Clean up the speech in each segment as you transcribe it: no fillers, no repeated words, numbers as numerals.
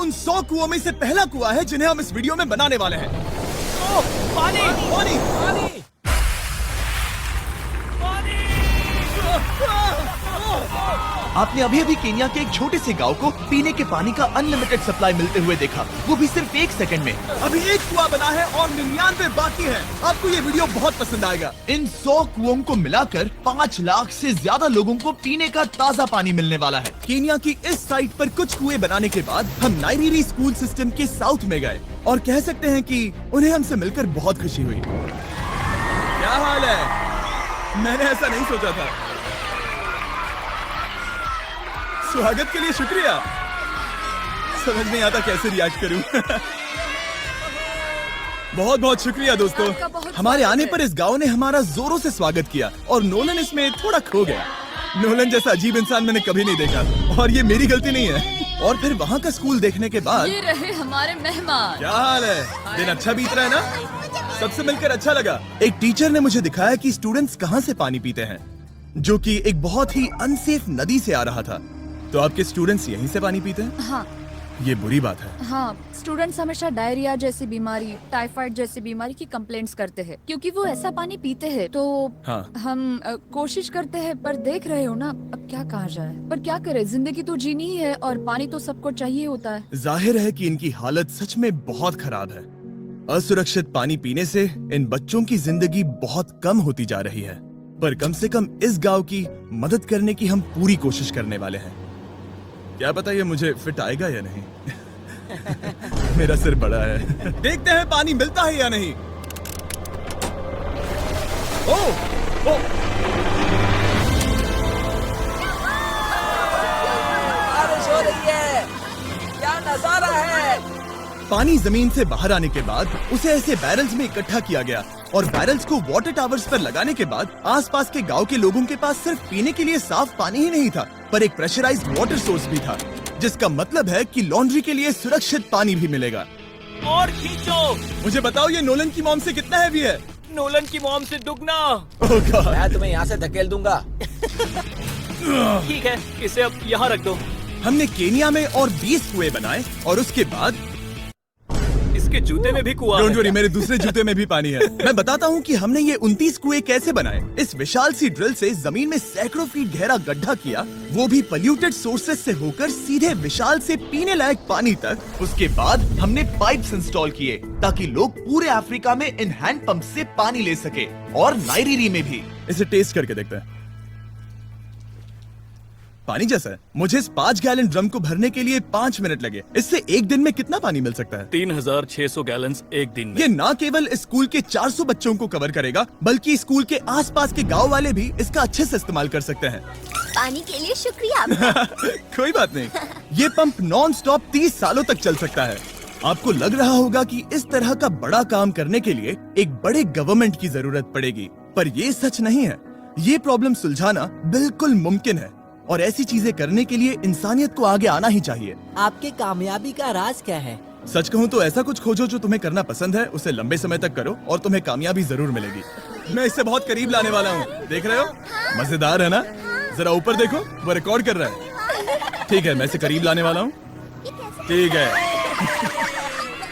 उन 100 कुओं में से पहला कुआं है जिन्हें हम इस वीडियो में बनाने वाले हैं। पानी पानी! पानी आपने अभी अभी केन्या के एक छोटे से गांव को पीने के पानी का अनलिमिटेड सप्लाई मिलते हुए देखा, वो भी सिर्फ 1 सेकंड में। अभी एक कुआं बना है और 99 बाकी है। आपको ये वीडियो बहुत पसंद आएगा। इन 100 कुओं को मिलाकर 5 लाख से ज्यादा लोगों को पीने का ताज़ा पानी मिलने वाला है। केन्या की इस साइट पर कुछ कुएं बनाने के बाद हम नाइरीरी स्कूल सिस्टम के साउथ में गए और कह सकते हैं कि उन्हें हमसे मिलकर बहुत खुशी हुई। क्या हाल है? मैंने ऐसा नहीं सोचा था। स्वागत के लिए शुक्रिया। समझ नहीं आता कैसे रिएक्ट करूं। बहुत बहुत शुक्रिया दोस्तों। हमारे आने पर इस गांव ने हमारा जोरों से स्वागत किया और नोलन इसमें थोड़ा खो गया। नोलन जैसा अजीब इंसान मैंने कभी नहीं देखा और ये मेरी गलती नहीं है। और फिर वहाँ का स्कूल देखने के बाद ये रहे हमारे मेहमान। क्या हाल है? दिन अच्छा बीत रहा है ना? सबसे मिलकर अच्छा लगा। एक टीचर ने मुझे दिखाया कि स्टूडेंट्स कहाँ से पानी पीते हैं, जो कि एक बहुत ही अनसेफ नदी से आ रहा था। तो आपके स्टूडेंट्स यहीं से पानी पीते हैं? हाँ ये बुरी बात है। हाँ, स्टूडेंट्स हमेशा डायरिया जैसी बीमारी, टाइफाइड जैसी बीमारी की कंप्लेंट्स करते हैं क्योंकि वो ऐसा पानी पीते हैं। तो हाँ। हम कोशिश करते हैं, पर देख रहे हो ना, अब क्या कहा जाए। पर क्या करे, जिंदगी तो जीनी ही है और पानी तो सबको चाहिए होता है। जाहिर है कि इनकी हालत सच में बहुत खराब है। असुरक्षित पानी पीने से इन बच्चों की जिंदगी बहुत कम होती जा रही है, पर कम से कम इस गांव की मदद करने की हम पूरी कोशिश करने वाले हैं। क्या पता ये मुझे फिट आएगा या नहीं। मेरा सिर बड़ा है। देखते हैं पानी मिलता है या नहीं। ओह, ओह। बारिश हो रही है, क्या नजारा है। पानी जमीन से बाहर आने के बाद उसे ऐसे बैरल्स में इकट्ठा किया गया और बैरल्स को वाटर टावर्स पर लगाने के बाद आसपास के गांव के लोगों के पास सिर्फ पीने के लिए साफ पानी ही नहीं था, पर एक प्रेशराइज्ड वाटर सोर्स भी था, जिसका मतलब है कि लॉन्ड्री के लिए सुरक्षित पानी भी मिलेगा। और खींचो। मुझे बताओ ये नोलन की मॉम से कितना हैवी है? नोलन की मॉम से दुगना। ओह गॉड। मैं तुम्हें यहाँ से धकेल दूंगा। ठीक है, इसे अब यहाँ रख दो। हमने केनिया में और 20 कुएं बनाए और उसके बाद इसके जूते में भी कुआं डोंट है वरी, क्या? मेरे दूसरे जूते में भी पानी है। मैं बताता हूँ कि हमने ये 29 कुएं कैसे बनाए। इस विशाल सी ड्रिल से जमीन में सैकड़ों फीट गहरा गड्ढा किया, वो भी पॉल्यूटेड सोर्सेज से होकर सीधे विशाल से पीने लायक पानी तक। उसके बाद हमने पाइप्स इंस्टॉल किए ताकि लोग पूरे अफ्रीका में इन हैंड पंप से पानी ले सके, और नाइरीरी में भी। इसे टेस्ट करके देखते हैं। पानी जैसा है। मुझे इस 5 गैलन ड्रम को भरने के लिए 5 मिनट लगे। इससे एक दिन में कितना पानी मिल सकता है? 3600 गैलन्स एक दिन में। ये न केवल इस स्कूल के 400 बच्चों को कवर करेगा, बल्कि स्कूल के आसपास के गांव वाले भी इसका अच्छे से इस्तेमाल कर सकते हैं। पानी के लिए शुक्रिया आपका। कोई बात नहीं। ये पंप नॉन स्टॉप 30 सालों तक चल सकता है। आपको लग रहा होगा कि इस तरह का बड़ा काम करने के लिए एक बड़े गवर्नमेंट की जरूरत पड़ेगी, पर ये सच नहीं है। ये प्रॉब्लम सुलझाना बिल्कुल मुमकिन है और ऐसी चीजें करने के लिए इंसानियत को आगे आना ही चाहिए। आपके कामयाबी का राज क्या है? सच कहूँ तो ऐसा कुछ खोजो जो तुम्हें करना पसंद है, उसे लंबे समय तक करो और तुम्हें कामयाबी जरूर मिलेगी। मैं इससे बहुत करीब लाने वाला हूँ, देख रहे हो? मजेदार है ना? जरा ऊपर देखो, वो रिकॉर्ड कर रहा है। ठीक है, मैं इसे करीब लाने वाला हूँ। ठीक है।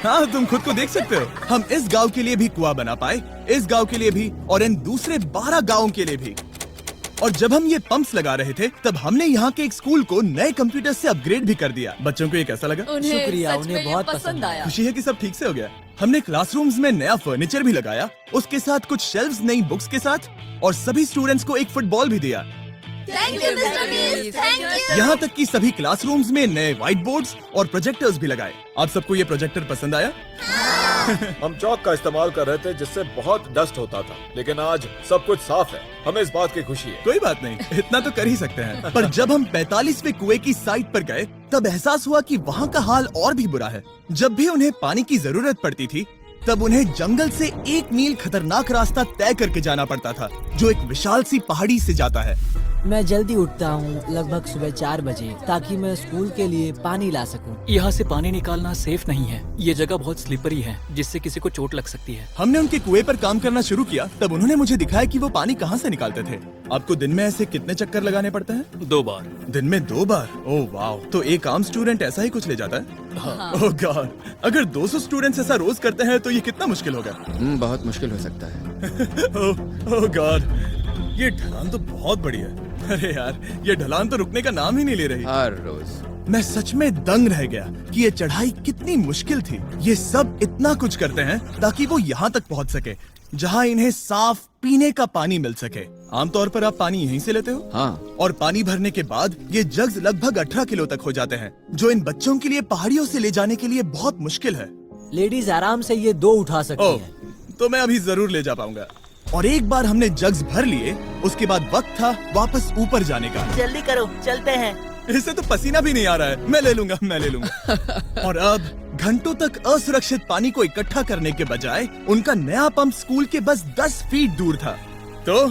हाँ, तुम खुद को देख सकते हो। हम इस गांव के लिए भी कुआं बना पाए, इस गांव के लिए भी और इन दूसरे 12 गांवों के लिए भी। और जब हम ये पंप्स लगा रहे थे, तब हमने यहाँ के एक स्कूल को नए कंप्यूटर से अपग्रेड भी कर दिया। बच्चों को ये कैसा लगा? उन्हें शुक्रिया, सच उन्हें में ये बहुत पसंद पसंद आया। खुशी है कि सब ठीक से हो गया। हमने क्लासरूम्स में नया फर्नीचर भी लगाया, उसके साथ कुछ शेल्व्स नई बुक्स के साथ, और सभी स्टूडेंट्स को एक फुटबॉल भी दिया। Thank you mister beast, thank you. यहाँ तक कि सभी क्लासरूम्स में नए व्हाइट बोर्ड्स और प्रोजेक्टर्स भी लगाए। आप सबको ये प्रोजेक्टर पसंद आया? हम चौक का इस्तेमाल कर रहे थे जिससे बहुत डस्ट होता था, लेकिन आज सब कुछ साफ है। हमें इस बात की खुशी है। कोई बात नहीं, इतना तो कर ही सकते हैं। पर जब हम 45वें कुएं की साइट पर गए, तब एहसास हुआ कि वहाँ का हाल और भी बुरा है। जब भी उन्हें पानी की जरूरत पड़ती थी, तब उन्हें जंगल से 1 मील खतरनाक रास्ता तय करके जाना पड़ता था, जो एक विशाल सी पहाड़ी से जाता है। मैं जल्दी उठता हूँ, लगभग सुबह 4 बजे, ताकि मैं स्कूल के लिए पानी ला सकूँ। यहाँ से पानी निकालना सेफ नहीं है। ये जगह बहुत स्लिपरी है, जिससे किसी को चोट लग सकती है। हमने उनके कुएं पर काम करना शुरू किया, तब उन्होंने मुझे दिखाया कि वो पानी कहाँ से निकालते थे। आपको दिन में ऐसे कितने चक्कर लगाने पड़ते हैं? 2 बार। दिन में 2 बार? ओह वाह, तो एक आम स्टूडेंट ऐसा ही कुछ ले जाता है? ओह गॉड, अगर 200 स्टूडेंट्स ऐसा रोज करते हैं तो ये कितना मुश्किल होगा? बहुत मुश्किल हो सकता है। ओह गॉड, ये ढलान तो बहुत बड़ी है। अरे यार, ये ढलान तो रुकने का नाम ही नहीं ले रही। हर रोज मैं सच में दंग रह गया कि ये चढ़ाई कितनी मुश्किल थी। ये सब इतना कुछ करते हैं ताकि वो यहाँ तक पहुँच सके, जहाँ इन्हें साफ पीने का पानी मिल सके। आमतौर पर आप पानी यहीं से लेते हो? हाँ। और पानी भरने के बाद ये जग्स लगभग 18 किलो तक हो जाते हैं, जो इन बच्चों के लिए पहाड़ियों से ले जाने के लिए बहुत मुश्किल है। लेडीज आराम से ये 2 उठा सकती ओह, हैं। तो मैं अभी जरूर ले जा पाऊंगा। और एक बार हमने जग्स भर लिए, उसके बाद वक्त था वापस ऊपर जाने का। जल्दी करो, चलते हैं। इससे तो पसीना भी नहीं आ रहा है। मैं ले लूंगा। और अब घंटों तक असुरक्षित पानी को इकट्ठा करने के बजाय उनका नया पंप स्कूल के बस 10 फीट दूर था, तो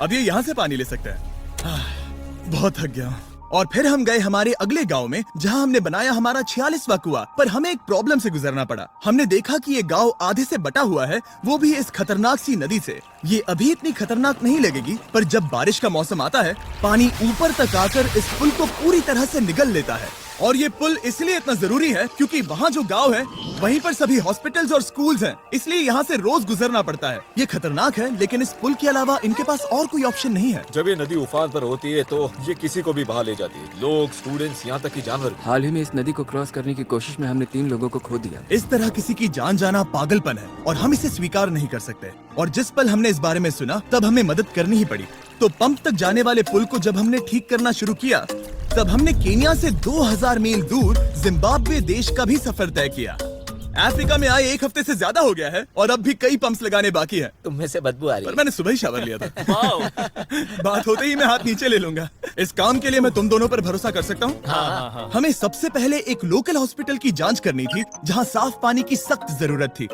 अब ये यहाँ से पानी ले सकते हैं। बहुत थक गया। और फिर हम गए हमारे अगले गांव में, जहां हमने बनाया हमारा 46वां कुआं। पर हमें एक प्रॉब्लम से गुजरना पड़ा। हमने देखा कि ये गांव आधे से बटा हुआ है, वो भी इस खतरनाक सी नदी से। ये अभी इतनी खतरनाक नहीं लगेगी, पर जब बारिश का मौसम आता है, पानी ऊपर तक आकर इस पुल को पूरी तरह से निगल लेता है। और ये पुल इसलिए इतना जरूरी है क्योंकि वहाँ जो गांव है, वहीं पर सभी हॉस्पिटल्स और स्कूल्स हैं, इसलिए यहाँ से रोज गुजरना पड़ता है। ये खतरनाक है, लेकिन इस पुल के अलावा इनके पास और कोई ऑप्शन नहीं है। जब ये नदी उफान पर होती है तो ये किसी को भी बहा ले जाती है, लोग, स्टूडेंट्स, यहाँ तक कि जानवर भी। हाल ही में इस नदी को क्रॉस करने की कोशिश में हमने 3 लोगों को खो दिया। इस तरह किसी की जान जाना पागलपन है और हम इसे स्वीकार नहीं कर सकते। और जिस पल हमने इस बारे में सुना, तब हमें मदद करनी ही पड़ी। तो पंप तक जाने वाले पुल को जब हमने ठीक करना शुरू किया, तब हमने केन्या से 2000 मील दूर जिम्बाब्वे देश का भी सफर तय किया। अफ्रीका में आए 1 हफ्ते से ज्यादा हो गया है और अब भी कई पंप्स लगाने बाकी है। तुम में से बदबू आ रही पर है। मैंने सुबह ही शावर लिया था। बात होते ही मैं हाथ नीचे ले लूंगा। इस काम के लिए मैं तुम दोनों पर भरोसा कर सकता हूँ? हाँ। हमें सबसे पहले एक लोकल हॉस्पिटल की जांच करनी थी, जहाँ साफ पानी की सख्त जरूरत थी।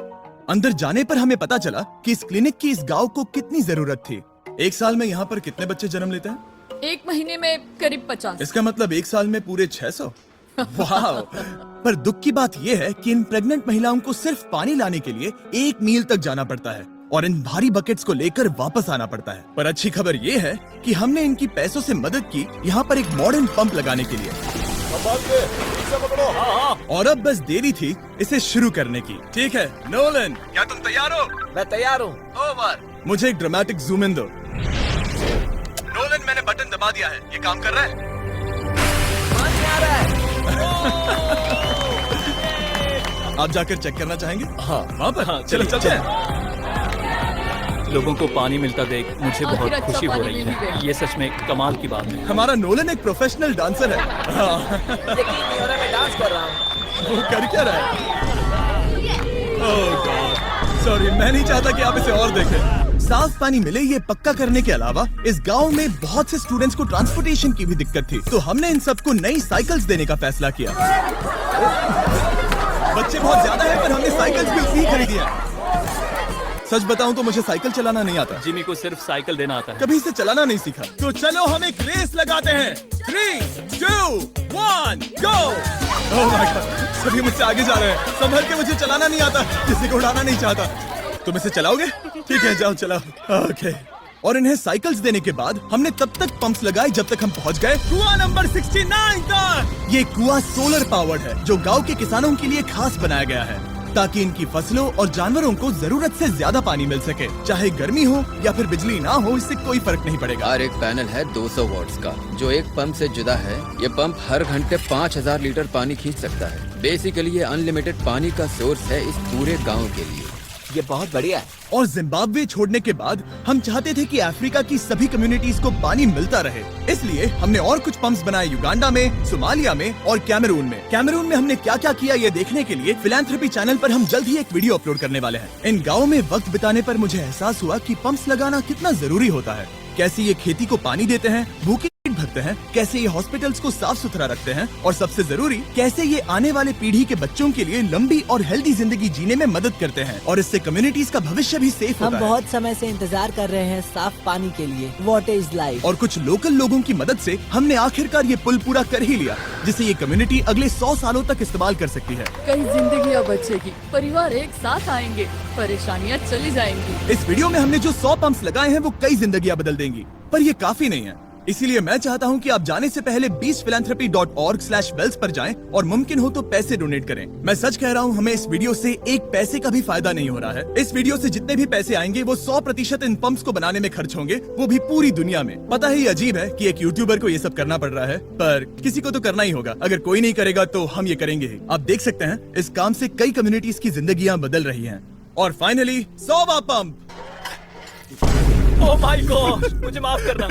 अंदर जाने पर हमें पता चला कि इस क्लिनिक की इस गांव को कितनी जरूरत थी। 1 साल में यहाँ पर कितने बच्चे जन्म लेते हैं? 1 महीने में करीब 50। इसका मतलब 1 साल में पूरे 600। वाह! पर दुख की बात यह है कि इन प्रेग्नेंट महिलाओं को सिर्फ पानी लाने के लिए 1 मील तक जाना पड़ता है और इन भारी बकेट्स को लेकर वापस आना पड़ता है। पर अच्छी खबर ये है कि हमने इनकी पैसों से मदद की यहाँ पर एक मॉडर्न पंप लगाने के लिए। और अब बस देरी थी इसे शुरू करने की। ठीक है नोलन, क्या तुम तैयार हो? मैं तैयार हूँ। ओवर। मुझे एक ड्रामेटिक जूम इन दो। नोलन, मैंने बटन दबा दिया है, ये काम कर रहा है? आप जाकर चेक करना चाहेंगे? हाँ। वहाँ पर? हाँ, चलो चलिए, चलते हैं। लोगों को पानी मिलता देख मुझे आखिर बहुत अच्छा खुशी हो पानी रही मिल है। गया। ये सच में कमाल की बात है। हमारा नोलन एक प्रोफेशनल डांसर है। हाँ। यकीन नहीं हो रहा, मैं डांस कर रहा हूँ। वो कर क्या रहा है? ओह गॉड, सॉरी, मैं नहीं चाहता कि आप इसे और देखें। साफ पानी मिले ये पक्का करने के अलावा इस गांव में बहुत से स्टूडेंट्स को ट्रांसपोर्टेशन की भी दिक्कत थी, तो हमने इन सबको नई साइकिल्स देने का फैसला किया। बच्चे बहुत ज्यादा हैं, पर हमने साइकिल्स भी उतनी ही खरीदी है। सच बताऊं तो मुझे साइकिल चलाना नहीं आता। जिमी को सिर्फ साइकिल देना आता है। कभी इसे चलाना नहीं सीखा। तो चलो हम एक रेस लगाते हैं। 3, 2, 1, गो! ओह माय गॉड, सभी मुझसे आगे जा रहे हैं। संभल के, मुझे चलाना नहीं आता, किसी को उड़ाना नहीं चाहता। तुम इसे चलाओगे? ठीक है, जाओ चलाओ। ओके। और इन्हें साइकिल्स देने के बाद हमने तब तक पंप्स लगाए जब तक हम पहुंच गए कुआं नंबर 69 तक। ये कुआं सोलर पावर्ड है, जो गांव के किसानों के लिए खास बनाया गया है, ताकि इनकी फसलों और जानवरों को जरूरत से ज्यादा पानी मिल सके। चाहे गर्मी हो या फिर बिजली ना हो, इससे कोई फर्क नहीं पड़ेगा। और एक पैनल है 200 वॉट्स का, जो एक पंप से जुदा है। ये पंप हर घंटे 5000 लीटर पानी खींच सकता है। बेसिकली ये अनलिमिटेड पानी का सोर्स है इस पूरे गाँव के लिए। ये बहुत बढ़िया है। और जिम्बाब्वे छोड़ने के बाद हम चाहते थे कि अफ्रीका की सभी कम्युनिटीज को पानी मिलता रहे, इसलिए हमने और कुछ पंप्स बनाए युगांडा में, सोमालिया में और कैमरून में। कैमरून में हमने क्या क्या किया ये देखने के लिए फिलैंथ्रोपी चैनल पर हम जल्द ही एक वीडियो अपलोड करने वाले हैं। इन गाँव में वक्त बिताने पर मुझे एहसास हुआ कि पंप्स लगाना कितना जरूरी होता है, कैसे ये खेती को पानी देते हैं, भूखी भक्ति सकते हैं, कैसे ये हॉस्पिटल्स को साफ सुथरा रखते हैं और सबसे जरूरी कैसे ये आने वाले पीढ़ी के बच्चों के लिए लंबी और हेल्दी जिंदगी जीने में मदद करते हैं और इससे कम्युनिटीज का भविष्य भी सेफ हम होता है। बहुत समय से इंतजार कर रहे हैं साफ पानी के लिए। Water is life. और कुछ लोकल लोगों की मदद से हमने आखिरकार ये पुल पूरा कर ही लिया, जिसे ये कम्युनिटी अगले 100 सालों तक इस्तेमाल कर सकती है। कई जिंदगियां बचेगी, परिवार एक साथ आएंगे, परेशानियां चली जाएंगी। इस वीडियो में हमने जो 100 पंप्स लगाए हैं वो कई जिंदगियां बदल देंगी, पर ये काफी नहीं है। इसीलिए मैं चाहता हूं कि आप जाने से पहले beachphilanthropy.org/wells पर जाएं और मुमकिन हो तो पैसे डोनेट करें। मैं सच कह रहा हूं, हमें इस वीडियो से एक पैसे का भी फायदा नहीं हो रहा है। इस वीडियो से जितने भी पैसे आएंगे वो 100% इन पंप्स को बनाने में खर्च होंगे, वो भी पूरी दुनिया में। पता है ये अजीब है कि एक यूट्यूबर को ये सब करना पड़ रहा है, पर किसी को तो करना ही होगा। अगर कोई नहीं करेगा तो हम ये करेंगे ही। आप देख सकते हैं इस काम से कई कम्युनिटीज की जिंदगियां बदल रही हैं। और फाइनली 100वां पंप। ओह माय गॉड, मुझे माफ करना।